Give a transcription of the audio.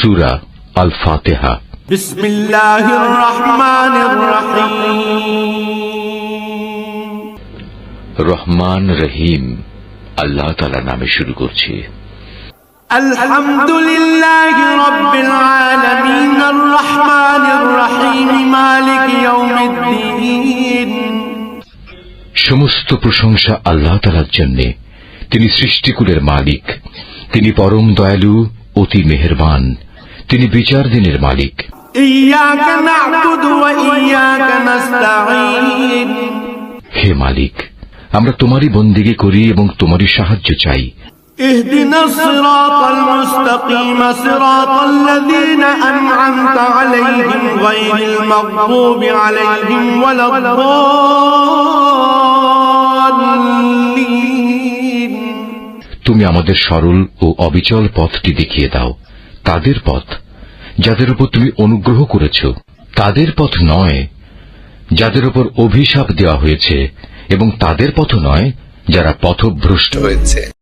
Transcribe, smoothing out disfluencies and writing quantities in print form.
সূরা আল ফাতিহা। বিসমিল্লাহির রহমানির রহিম। রহমান রহিম আল্লাহ তাআলার নামে শুরু করছি। আলহামদুলিল্লাহি রাব্বিল আলামিন আর রহমানির রহিম মালিক ইয়াউমিদ্দিন। সমস্ত প্রশংসা আল্লাহ তাআলার জন্য। তিনি সৃষ্টিকুলের মালিক, তিনি পরম দয়ালু, অতি মেহেরবান, তিনি বিচার দিনের মালিক। ইয়াকা না'বুদু ওয়া ইয়াকা নাস্তাঈন। হে মালিক, আমরা তোমারই বন্দেগী করি এবং তোমারই সাহায্য চাই। ইহদিনাস সিরাতাল মুস্তাকিম সিরাতাল্লাযীনা আন'আমতা আলাইহিম গায়রিল মাগদুবি আলাইহিম ওয়ালাদ-দাল্লিন। তুমি আমাদের সরল ও অবিচল পথটি দেখিয়ে দাও, তাদের পথ যাদের উপর তুমি অনুগ্রহ করেছ, তাদের পথ নয় যাদের উপর অভিশাপ দেওয়া হয়েছে, এবং তাদের পথ নয় যারা পথভ্রষ্ট হয়েছে।